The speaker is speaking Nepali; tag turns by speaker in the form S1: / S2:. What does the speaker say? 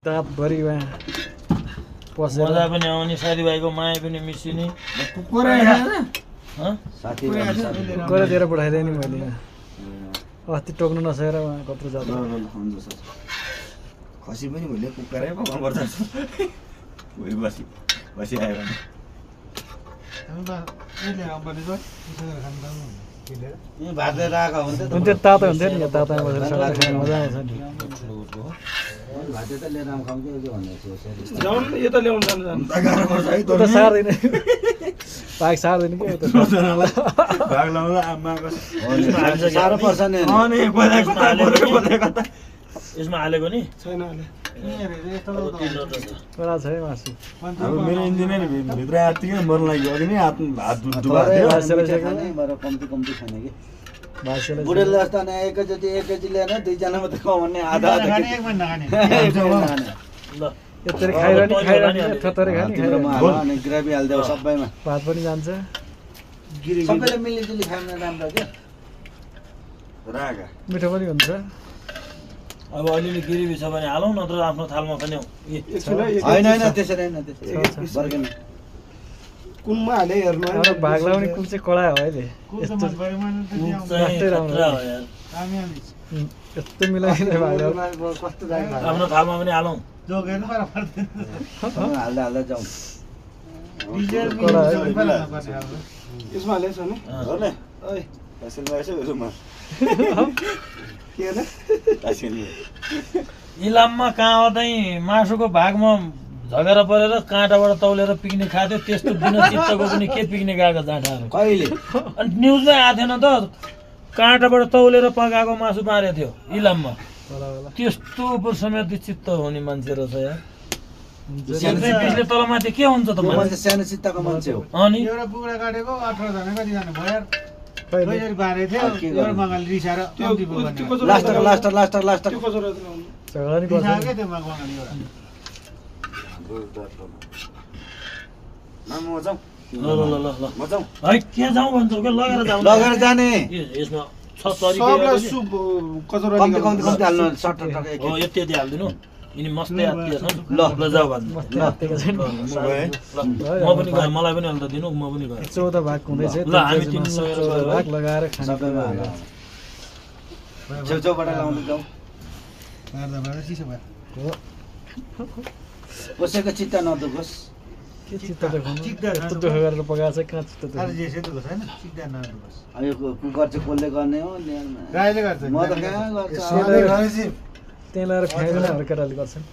S1: रातभरि वहाँ पसेर
S2: मजा पनि आउने साथीभाइको माया पनि मिसिने
S1: कुरा दिएर पठाइदिएँ नि मैले अस्ति टोक्नु नसकेर उहाँ कत्रो जाँदा
S3: खसी पनि भोलि कुखुरै पकाउनु पर्छ भोलि बसी आयो भने भातले राखेको हुन्छ
S1: त्यो तातो हुन्थ्यो नि तातोमा बसेर सबै खान मजा आउँछ नि
S3: भाते त लिएर आउँ खाउँ के भन्दैछु
S4: यो त ल्याउनु जानु
S1: त्यो त सार्दैन पाक सार्दैन क्या त्यो
S3: भाग लाउँदा आमाको साह्रो पर्छ नि
S2: यसमा हालेको नि
S4: छैन
S1: पुरा छ है मासु
S3: अब मेरो इन्जिनियर भित्र आत्तिकै मर्न लाग्यो अघि नै हात कम्ती कम्ती छैन कि
S1: भाषाले
S3: बुढेल जस्तो नै एकैचोटि लिएन दुईजना मात्रै कमाउने आधा
S2: ल
S1: यत्तरी खाइरहने थोरै खाने
S3: अनि ग्रेभी हालिदेऊ सबैमा
S1: भात पनि जान्छ
S3: सबैले मिलिजुली खानु राम्रो क्या रागा
S1: मिठो पनि हुन्छ
S2: अब अलिअलि गिरिबी छ भने हालौँ नत्र आफ्नो थालमा पनि
S3: होइन त्यसरी होइन त्यसरी वर्गेन
S4: कुनमा हाले हेर्नु
S1: अब भाग लाउने कुन चाहिँ कडा हो अहिले यस्तो मिलाइदिने भाग लाउने
S3: कस्तो
S2: आफ्नो थालमा पनि हालौँ
S3: हाल्दा हाल्दा जाउँ
S4: यसमा हालेछ नि
S3: हो नि ओइ त्यसरी यसो रुमा के अरे त्यसरी
S2: इलाममा कहाँ चाहिँ मासुको भागमा झगडा परेर काँटाबाट तौलेर पिकनिक खाथ्यो त्यस्तो दिन चित्तको पनि के पिकनिक आएको जाँठाहरू
S3: कहिले
S2: अनि न्युजमै आएको थिएन त काँटाबाट तौलेर पकाएको मासु मारेको थियो इलाममा त्यस्तो समेत चित्त हुने मान्छे रहेछ यार त्यसले तलमाथि के हुन्छ त
S3: मान्छे सानो चित्तको मान्छे हो
S2: अनि
S5: एउटा कुखुरा काटेको 18 जना कतिजना भयो यार कसरी बारेको थियो एउटा मगाले रिसाएर कम्ती भयो भने
S3: लास्टर
S4: त्यो कसो रहेछ ल्याउनु
S1: झगडा नि पर्छ
S5: रिसाएकै त्यो मगाले एउटा
S3: म जाउँ
S2: ल ल ल ल
S3: म जाउँ
S2: है के जाउँ भन्छौ के लगेर जाउँ
S3: लगेर जाने
S2: यसमा छ तरिका
S4: सबलाई सुप कचौरा
S3: कम्ती कम्ती कम्ती हाल्नु सट्ट
S2: हो यति यति हालिदिनु यिनी मस्तै आत्तिया छन्
S3: ल
S2: ल जाऊ भन्नु
S1: मस्तै आत्तिएको छ नि
S2: म पनि गएँ मलाई पनि अन्त दिनु म पनि गएँ
S1: 14 भाग हुँदैछ
S2: ल हामी तिनजना
S1: 14 भाग लगाएर खाने
S3: सबैमा हाल छेउछेउबाट लाउनु जाउँ
S5: मार्दा मार्दा चिसो भयो
S3: कसैको चित्त नदुखोस्
S1: के चित्त देखाउनु यस्तो दुःख गरेर पकाएको छ कहाँ चित्त
S5: अरे
S1: देखाउनु
S5: जेसै त छैन सिधा नर्नु बस
S3: अब यो कुकर चाहिँ कसले गर्ने हो ल्याउनु
S5: गाईले गर्छ
S3: म त कहाँ गर्छु
S1: त्यहाँ लगाएर फ्याँक्दैन हाम्रो केटाले गर्छन्